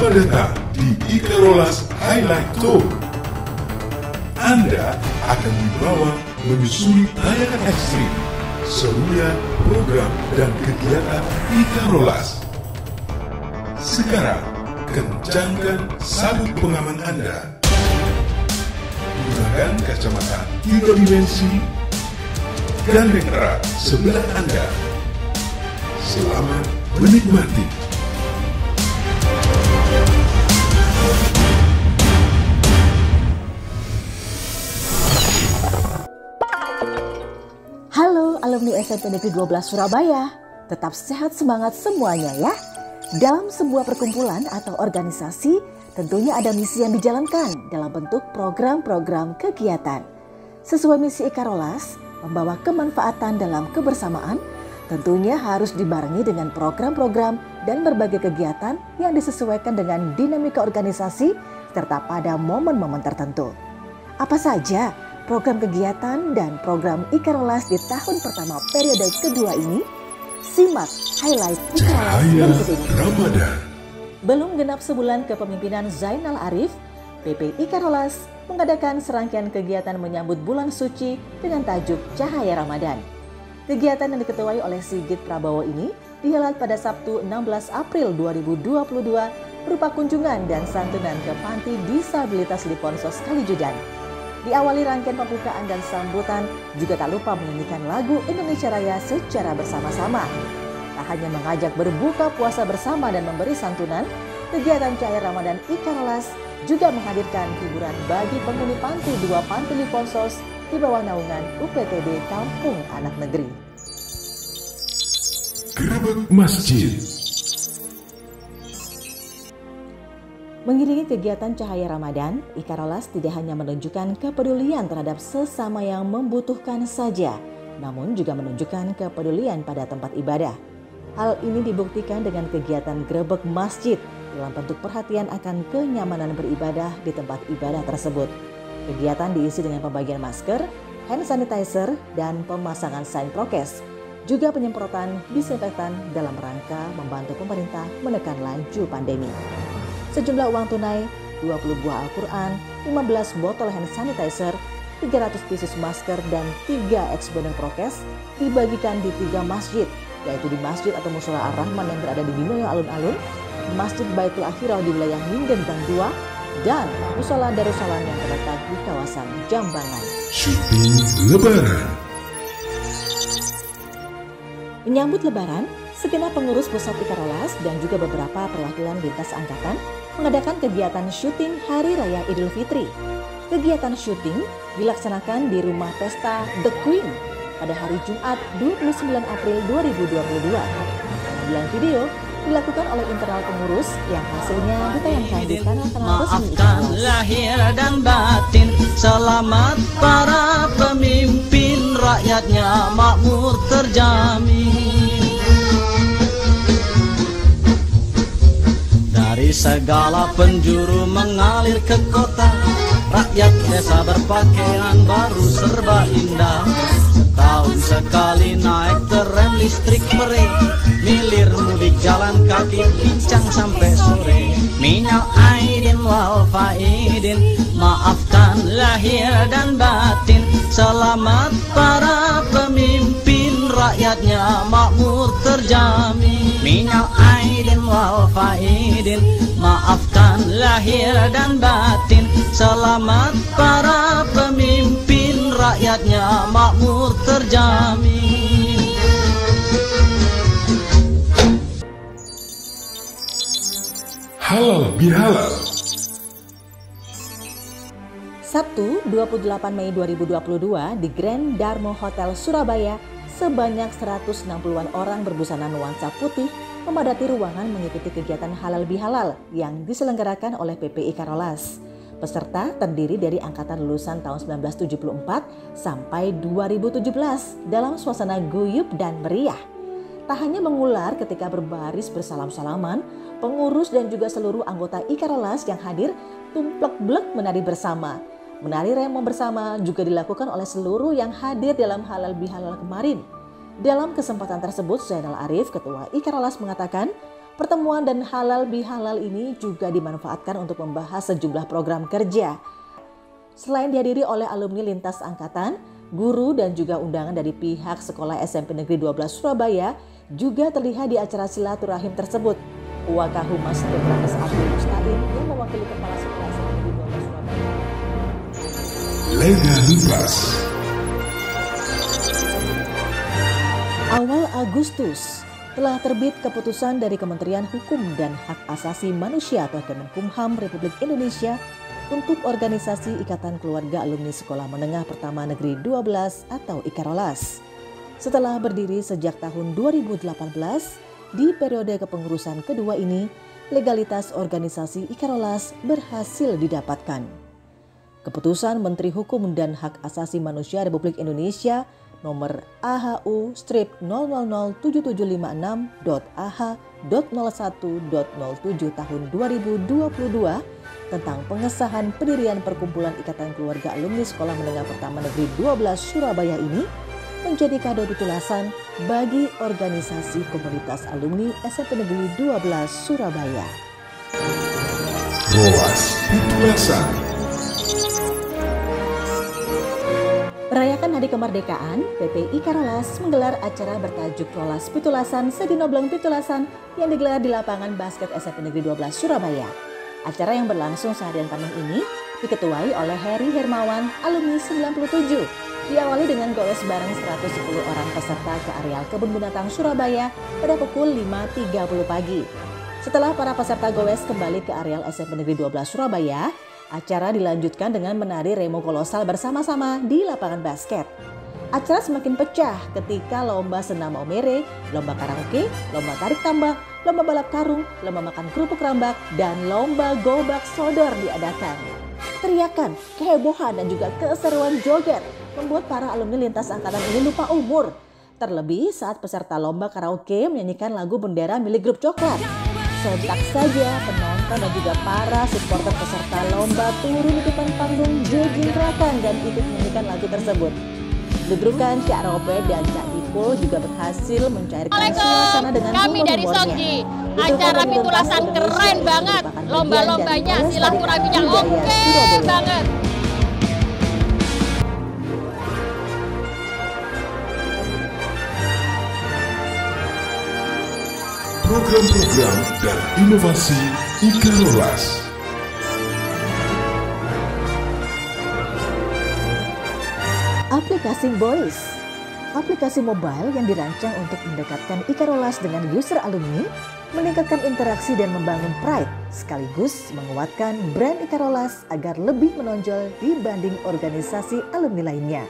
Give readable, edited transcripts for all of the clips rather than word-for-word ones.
Selamat datang di Ikarolas Highlight Tour. Anda akan dibawa menyusuri tayangan ekstrim, serunya program dan kegiatan Ikarolas. Sekarang, kencangkan sabuk pengaman Anda. Gunakan kacamata 3 dimensi, gandeng erat sebelah Anda. Selamat menikmati. Halo alumni SMP Negeri 12 Surabaya, tetap sehat semangat semuanya ya. Dalam sebuah perkumpulan atau organisasi, tentunya ada misi yang dijalankan dalam bentuk program-program kegiatan. Sesuai misi Ikarolas, membawa kemanfaatan dalam kebersamaan, tentunya harus dibarengi dengan program-program dan berbagai kegiatan yang disesuaikan dengan dinamika organisasi serta pada momen-momen tertentu. Apa saja program kegiatan dan program Ikarolas di tahun pertama periode kedua ini? Simak highlight Ikarolas berikut ini. Ramadan. Belum genap sebulan kepemimpinan Zainal Arif, PP Ikarolas mengadakan serangkaian kegiatan menyambut bulan suci dengan tajuk Cahaya Ramadan. Kegiatan yang diketuai oleh Sigit Prabowo ini dihelat pada Sabtu 16 April 2022 berupa kunjungan dan santunan ke Panti Disabilitas Liponsos Kalijudan. Diawali rangkaian pembukaan dan sambutan, juga tak lupa menyanyikan lagu Indonesia Raya secara bersama-sama. Tak hanya mengajak berbuka puasa bersama dan memberi santunan, kegiatan Cahaya Ramadan Ikarolas juga menghadirkan hiburan bagi penghuni panti 2 Panti Liponsos di bawah naungan UPTD Kampung Anak Negeri. Gerebek Masjid. Mengiringi kegiatan Cahaya Ramadan, Ikarolas tidak hanya menunjukkan kepedulian terhadap sesama yang membutuhkan saja, namun juga menunjukkan kepedulian pada tempat ibadah. Hal ini dibuktikan dengan kegiatan Gerebek Masjid dalam bentuk perhatian akan kenyamanan beribadah di tempat ibadah tersebut. Kegiatan diisi dengan pembagian masker, hand sanitizer, dan pemasangan sign prokes, juga penyemprotan disinfektan dalam rangka membantu pemerintah menekan laju pandemi. Sejumlah uang tunai, 20 buah Al-Quran, 15 botol hand sanitizer, 300 pieces masker, dan 3 eksponen prokes dibagikan di 3 masjid, yaitu di Masjid atau Mushola Ar-Rahman yang berada di Dinoyo Alun-Alun, Masjid Baitul Akhirah di wilayah Minden Gang 2, dan Mushola Darussalam yang terletak di kawasan Jambangan. Syuting Lebaran. Menyambut Lebaran, segenap pengurus pusat Ikarolas dan juga beberapa perwakilan lintas angkatan mengadakan kegiatan syuting Hari Raya Idul Fitri. Kegiatan syuting dilaksanakan di Rumah Pesta The Queen pada hari Jumat 29 April 2022. Pengambilan video dilakukan oleh internal pengurus yang hasilnya ditayangkan di kanal-kanal resmi Ikarolas. Lahir dan batin, selamat para pemimpin, rakyatnya makmur terjamin. Dari segala penjuru mengalir ke kota, rakyat desa berpakaian baru serba indah. Setahun sekali naik tren listrik meri, milir mudik jalan kaki pincang sampai sore. Minal aidin wal faidin, maafkan lahir dan batin, selamat para pemimpin, rakyatnya makmur terjamin. Minal aidin wal faidin, maafkan lahir dan batin, selamat para pemimpin, rakyatnya makmur terjamin. Halal bihalal. Sabtu 28 Mei 2022 di Grand Darmo Hotel Surabaya, sebanyak 160-an orang berbusana nuansa putih memadati ruangan mengikuti kegiatan halal bihalal yang diselenggarakan oleh PP Ikarolas. Peserta terdiri dari angkatan lulusan tahun 1974 sampai 2017 dalam suasana guyup dan meriah. Tak hanya mengular ketika berbaris bersalam-salaman, pengurus dan juga seluruh anggota Ikarolas yang hadir tumplek-blek menari bersama. Menari remo bersama juga dilakukan oleh seluruh yang hadir dalam halal bihalal kemarin. Dalam kesempatan tersebut, Zainal Arif, Ketua Ikarolas, mengatakan Pertemuan dan halal bihalal ini juga dimanfaatkan untuk membahas sejumlah program kerja. Selain dihadiri oleh alumni lintas angkatan, guru dan juga undangan dari pihak Sekolah SMP Negeri 12 Surabaya juga terlihat di acara silaturahim tersebut. Wakahumas Dr. Abdul Mustaqim yang mewakili Kepala Sekolah SMP Negeri 12 Surabaya. Legalitas. Awal Agustus telah terbit keputusan dari Kementerian Hukum dan Hak Asasi Manusia atau Kemenkumham Republik Indonesia untuk organisasi Ikatan Keluarga Alumni Sekolah Menengah Pertama Negeri 12 atau IKAROLAS. Setelah berdiri sejak tahun 2018, di periode kepengurusan kedua ini, legalitas organisasi IKAROLAS berhasil didapatkan. Keputusan Menteri Hukum dan Hak Asasi Manusia Republik Indonesia nomor AHU-7756.AH.01.07 tahun 2022 tentang pengesahan pendirian Perkumpulan Ikatan Keluarga Alumni Sekolah Menengah Pertama Negeri 12 Surabaya ini menjadi kado pitulasan bagi organisasi komunitas alumni SMP Negeri 12 Surabaya. Rolas Pitulasan. Merayakan Hari Kemerdekaan, PP IKAROLAS menggelar acara bertajuk Rolas Pitulasan Sedino Bleng Pitulasan yang digelar di lapangan basket SMP Negeri 12 Surabaya. Acara yang berlangsung seharian penuh ini diketuai oleh Heri Hermawan, alumni 97. Diawali dengan goes bareng 110 orang peserta ke areal Kebun Binatang Surabaya pada pukul 5.30 pagi. Setelah para peserta goes kembali ke areal SMP Negeri 12 Surabaya, acara dilanjutkan dengan menari remo kolosal bersama-sama di lapangan basket. Acara semakin pecah ketika lomba senam omere, lomba karaoke, lomba tarik tambang, lomba balap karung, lomba makan kerupuk rambak, dan lomba gobak sodor diadakan. Teriakan, kehebohan, dan juga keseruan joget membuat para alumni lintas angkatan ini lupa umur. Terlebih saat peserta lomba karaoke menyanyikan lagu Bendera milik grup Coklat. Sontak saja penonton dan juga para supporter peserta lomba turun di depan panggung jogging-rakan dan ikut menyanyikan lagu tersebut. Ludrukan Cak Rope dan Cak Dipul juga berhasil mencairkan suasana dengan humor-humornya. Acara pitulasan keren banget, lomba-lombanya, silaturahminya oke banget. Program-program dan inovasi IKAROLAS. Aplikasi Voice, aplikasi mobile yang dirancang untuk mendekatkan IKAROLAS dengan user alumni, meningkatkan interaksi dan membangun pride, sekaligus menguatkan brand IKAROLAS agar lebih menonjol dibanding organisasi alumni lainnya.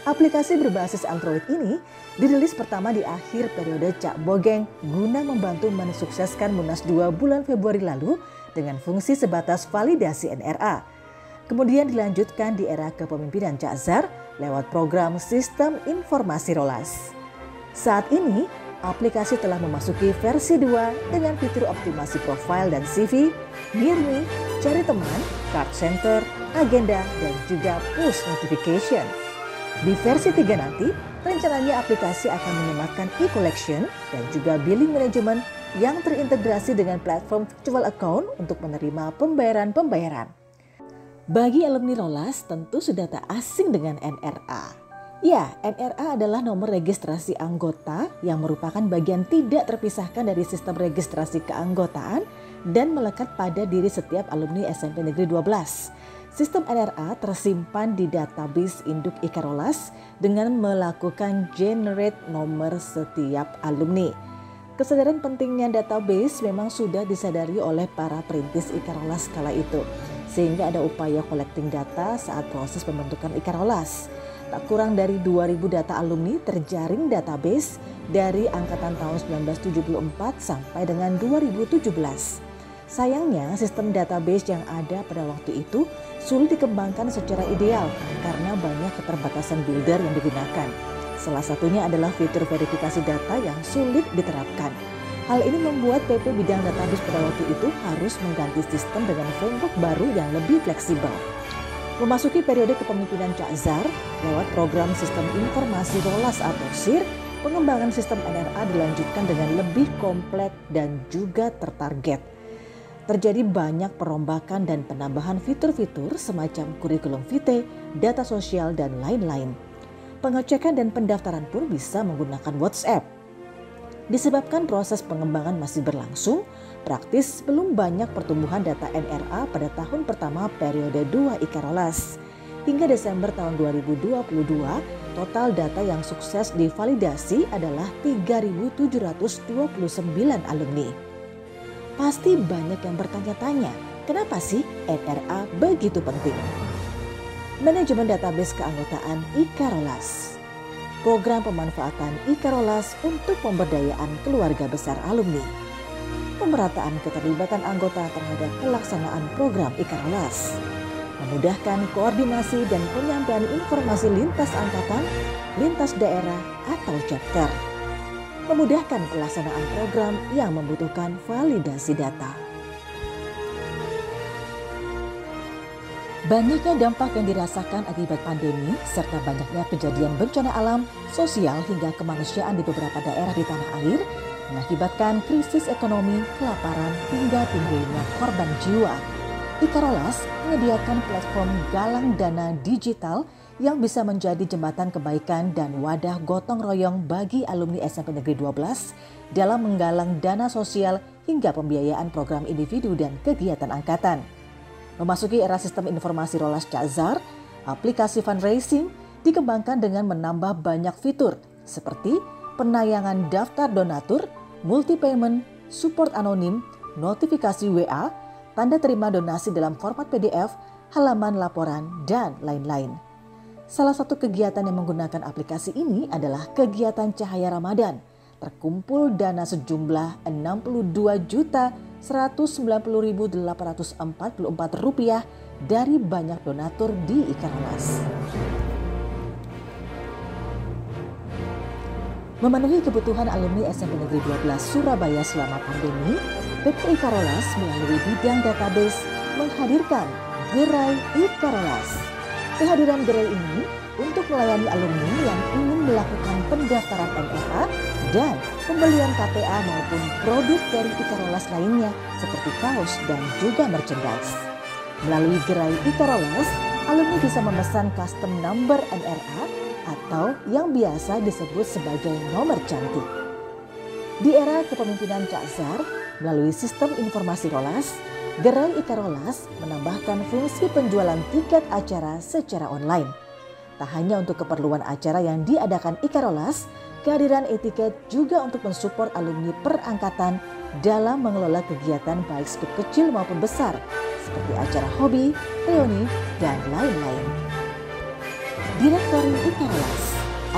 Aplikasi berbasis Android ini dirilis pertama di akhir periode Cak Bogeng guna membantu mensukseskan Munas 2 bulan Februari lalu dengan fungsi sebatas validasi NRA. Kemudian dilanjutkan di era kepemimpinan Cak Zar lewat program Sistem Informasi Rolas. Saat ini, aplikasi telah memasuki versi 2 dengan fitur optimasi profil dan CV, Near Me, cari teman, card center, agenda, dan juga push notification. Di versi 3 nanti, rencananya aplikasi akan menyematkan e-collection dan juga billing management yang terintegrasi dengan platform virtual account untuk menerima pembayaran-pembayaran. Bagi alumni Rolas tentu sudah tak asing dengan NRA. Ya, NRA adalah nomor registrasi anggota yang merupakan bagian tidak terpisahkan dari sistem registrasi keanggotaan dan melekat pada diri setiap alumni SMP Negeri 12. Sistem NRA tersimpan di database induk IKAROLAS dengan melakukan generate nomor setiap alumni. Kesadaran pentingnya database memang sudah disadari oleh para perintis IKAROLAS kala itu, sehingga ada upaya collecting data saat proses pembentukan IKAROLAS. Tak kurang dari 2.000 data alumni terjaring database dari angkatan tahun 1974 sampai dengan 2017. Sayangnya sistem database yang ada pada waktu itu sulit dikembangkan secara ideal karena banyak keterbatasan builder yang digunakan. Salah satunya adalah fitur verifikasi data yang sulit diterapkan. Hal ini membuat PP bidang database pada waktu itu harus mengganti sistem dengan framework baru yang lebih fleksibel. Memasuki periode kepemimpinan Cak Zar lewat program Sistem Informasi Rolas atau SIR, pengembangan sistem NRA dilanjutkan dengan lebih kompleks dan juga tertarget. Terjadi banyak perombakan dan penambahan fitur-fitur semacam kurikulum vitae, data sosial, dan lain-lain. Pengecekan dan pendaftaran pun bisa menggunakan WhatsApp. Disebabkan proses pengembangan masih berlangsung, praktis belum banyak pertumbuhan data NRA pada tahun pertama periode 2 Ikarolas. Hingga Desember tahun 2022, total data yang sukses divalidasi adalah 3.729 alumni. Pasti banyak yang bertanya-tanya, kenapa sih NRA begitu penting? Manajemen database keanggotaan Ikarolas. Program pemanfaatan Ikarolas untuk pemberdayaan keluarga besar alumni. Pemerataan keterlibatan anggota terhadap pelaksanaan program Ikarolas. Memudahkan koordinasi dan penyampaian informasi lintas angkatan, lintas daerah atau chapter. Memudahkan pelaksanaan program yang membutuhkan validasi data. Banyaknya dampak yang dirasakan akibat pandemi serta banyaknya kejadian bencana alam, sosial hingga kemanusiaan di beberapa daerah di tanah air mengakibatkan krisis ekonomi, kelaparan hingga timbulnya korban jiwa. Ikarolas menyediakan platform galang dana digital yang bisa menjadi jembatan kebaikan dan wadah gotong royong bagi alumni SMP Negeri 12 dalam menggalang dana sosial hingga pembiayaan program individu dan kegiatan angkatan. Memasuki era sistem informasi Rolas Cak Zar, aplikasi fundraising dikembangkan dengan menambah banyak fitur seperti penayangan daftar donatur, multi payment, support anonim, notifikasi WA, tanda terima donasi dalam format PDF, halaman laporan, dan lain-lain. Salah satu kegiatan yang menggunakan aplikasi ini adalah kegiatan Cahaya Ramadan. Terkumpul dana sejumlah Rp62.190.844 dari banyak donatur di Ikarolas. Memenuhi kebutuhan alumni SMP Negeri 12 Surabaya selama pandemi, PT Ikarolas melalui bidang database menghadirkan Gerai Ikarolas. Kehadiran gerai ini untuk melayani alumni yang ingin melakukan pendaftaran NRA dan pembelian KTA maupun produk dari Ikarolas lainnya seperti kaos dan juga merchandise. Melalui gerai Ikarolas, alumni bisa memesan custom number NRA atau yang biasa disebut sebagai nomor cantik. Di era kepemimpinan Cak Zar, melalui sistem informasi Rolas, Gerai Ikarolas menambahkan fungsi penjualan tiket acara secara online. Tak hanya untuk keperluan acara yang diadakan Ikarolas, kehadiran e-tiket juga untuk mensupport alumni perangkatan dalam mengelola kegiatan baik skup kecil maupun besar, seperti acara hobi, reuni, dan lain-lain. Direktori Ikarolas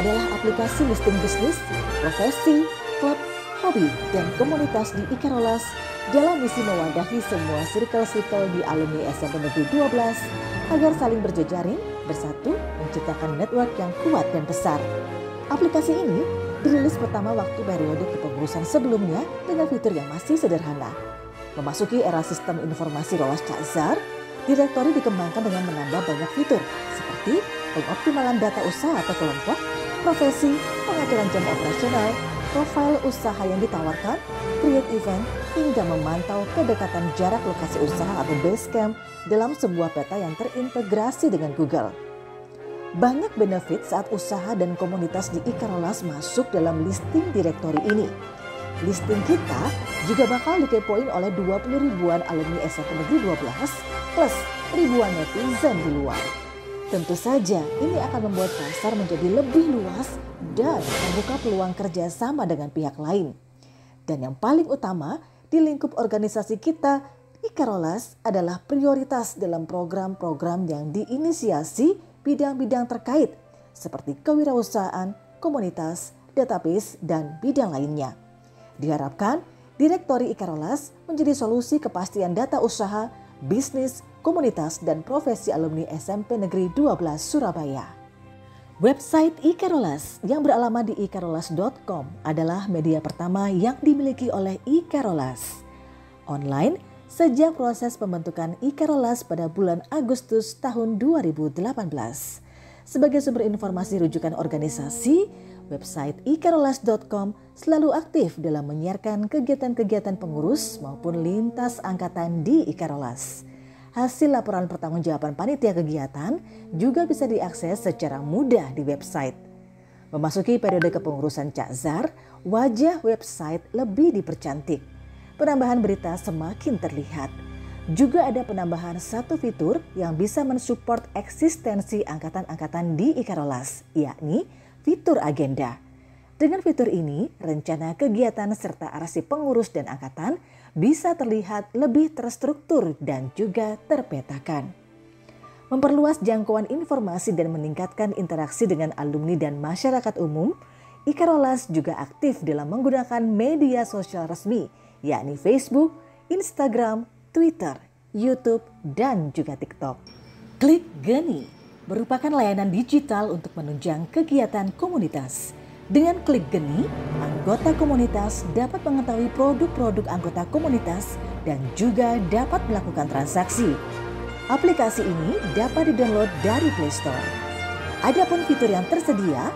adalah aplikasi listing bisnis, profesi, klub, hobi, dan komunitas di Ikarolas dalam misi mewadahi semua circle-circle di alumni SMP Negeri 12 agar saling berjejaring, bersatu, menciptakan network yang kuat dan besar. Aplikasi ini dirilis pertama waktu periode kepengurusan sebelumnya dengan fitur yang masih sederhana. Memasuki era sistem informasi Rolas Cak Zar, direktori dikembangkan dengan menambah banyak fitur seperti pengoptimalan data usaha atau kelompok, profesi, pengaturan jam operasional, profil usaha yang ditawarkan, create event, hingga memantau kedekatan jarak lokasi usaha atau base camp dalam sebuah peta yang terintegrasi dengan Google. Banyak benefit saat usaha dan komunitas di Ikarolas masuk dalam listing direktori ini. Listing kita juga bakal dikepoin oleh 20 ribuan alumni SMP Negeri 12 plus ribuan netizen di luar. Tentu saja ini akan membuat pasar menjadi lebih luas dan membuka peluang kerja sama dengan pihak lain. Dan yang paling utama, di lingkup organisasi kita, Ikarolas adalah prioritas dalam program-program yang diinisiasi bidang-bidang terkait seperti kewirausahaan, komunitas, database, dan bidang lainnya. Diharapkan, Direktori Ikarolas menjadi solusi kepastian data usaha, bisnis, komunitas, dan profesi alumni SMP Negeri 12 Surabaya. Website Ikarolas yang beralamat di ikarolas.com adalah media pertama yang dimiliki oleh Ikarolas. Online sejak proses pembentukan Ikarolas pada bulan Agustus tahun 2018. Sebagai sumber informasi rujukan organisasi, website ikarolas.com selalu aktif dalam menyiarkan kegiatan-kegiatan pengurus maupun lintas angkatan di Ikarolas. Hasil laporan pertanggungjawaban panitia kegiatan juga bisa diakses secara mudah di website. Memasuki periode kepengurusan Cak Zar, wajah website lebih dipercantik. Penambahan berita semakin terlihat. Juga ada penambahan satu fitur yang bisa mensupport eksistensi angkatan-angkatan di Ikarolas, yakni fitur agenda. Dengan fitur ini, rencana kegiatan serta arsip pengurus dan angkatan bisa terlihat lebih terstruktur dan juga terpetakan. Memperluas jangkauan informasi dan meningkatkan interaksi dengan alumni dan masyarakat umum, Ikarolas juga aktif dalam menggunakan media sosial resmi, yakni Facebook, Instagram, Twitter, YouTube, dan juga TikTok. Klik Geni merupakan layanan digital untuk menunjang kegiatan komunitas. Dengan Klik Geni, anggota komunitas dapat mengetahui produk-produk anggota komunitas dan juga dapat melakukan transaksi. Aplikasi ini dapat didownload dari Play Store. Adapun fitur yang tersedia,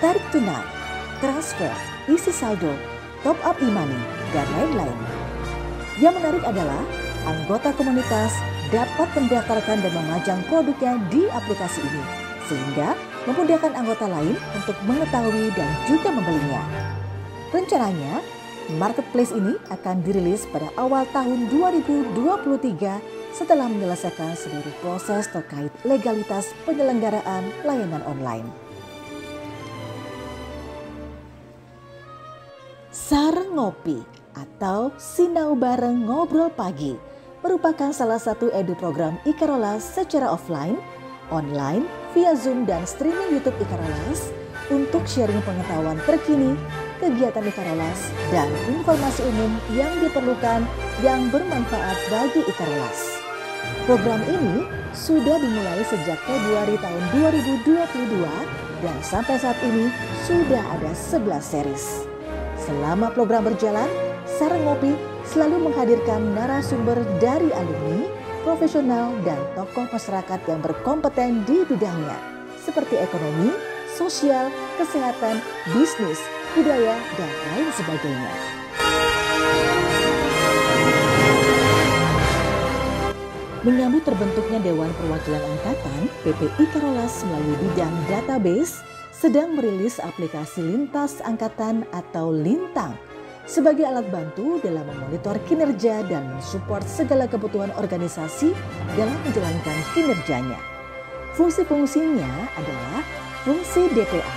tarik tunai, transfer, isi saldo, top up e-money, dan lain-lain. Yang menarik adalah anggota komunitas dapat mendaftarkan dan memajang produknya di aplikasi ini, sehingga memudahkan anggota lain untuk mengetahui dan juga membelinya. Rencananya, marketplace ini akan dirilis pada awal tahun 2023 setelah menyelesaikan seluruh proses terkait legalitas penyelenggaraan layanan online. Sareng Ngopi atau Sinau Bareng Ngobrol Pagi merupakan salah satu edu program Ikarolas secara offline, online, via Zoom dan streaming YouTube Ikarolas untuk sharing pengetahuan terkini, kegiatan Ikarolas, dan informasi umum yang diperlukan yang bermanfaat bagi Ikarolas. Program ini sudah dimulai sejak Februari tahun 2022 dan sampai saat ini sudah ada 11 series. Selama program berjalan, Sareng Ngopi selalu menghadirkan narasumber dari alumni, profesional, dan tokoh masyarakat yang berkompeten di bidangnya, seperti ekonomi, sosial, kesehatan, bisnis, budaya, dan lain sebagainya. Menyambut terbentuknya Dewan Perwakilan Angkatan, PP Ikarolas melalui bidang database sedang merilis aplikasi Lintas Angkatan atau Lintang sebagai alat bantu dalam memonitor kinerja dan mensupport segala kebutuhan organisasi dalam menjalankan kinerjanya. Fungsi-fungsinya adalah fungsi DPA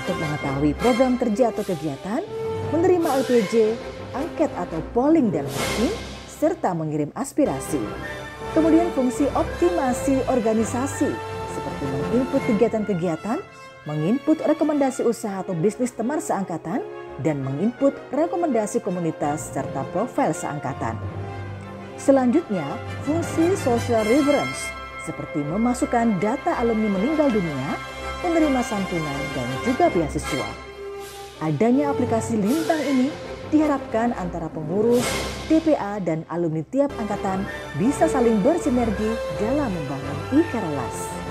untuk mengetahui program kerja atau kegiatan, menerima LPJ, angket atau polling dan voting, serta mengirim aspirasi. Kemudian fungsi optimasi organisasi seperti menginput kegiatan-kegiatan, menginput rekomendasi usaha atau bisnis teman seangkatan, dan menginput rekomendasi komunitas serta profil seangkatan. Selanjutnya, fungsi social reference seperti memasukkan data alumni meninggal dunia, menerima santunan, dan juga beasiswa. Adanya aplikasi Lintang ini diharapkan antara pengurus, DPA, dan alumni tiap angkatan bisa saling bersinergi dalam membangun Ikarolas.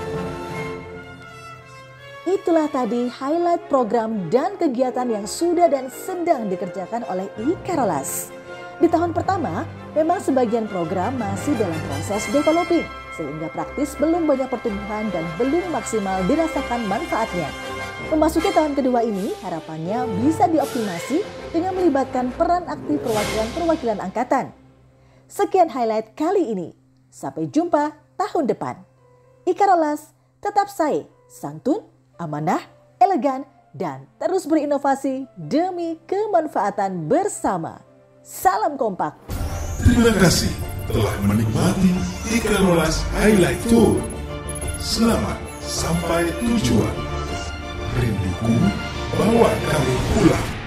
Itulah tadi highlight program dan kegiatan yang sudah dan sedang dikerjakan oleh Ikarolas. Di tahun pertama, memang sebagian program masih dalam proses developing, sehingga praktis belum banyak pertumbuhan dan belum maksimal dirasakan manfaatnya. Memasuki tahun kedua ini, harapannya bisa dioptimasi dengan melibatkan peran aktif perwakilan-perwakilan angkatan. Sekian highlight kali ini. Sampai jumpa tahun depan. Ikarolas, tetap say, santun, amanah, elegan, dan terus berinovasi demi kemanfaatan bersama. Salam kompak. Terima kasih telah menikmati Ikarolas Highlight Tour. Selamat sampai tujuan. Rinduku bawa kamu pulang.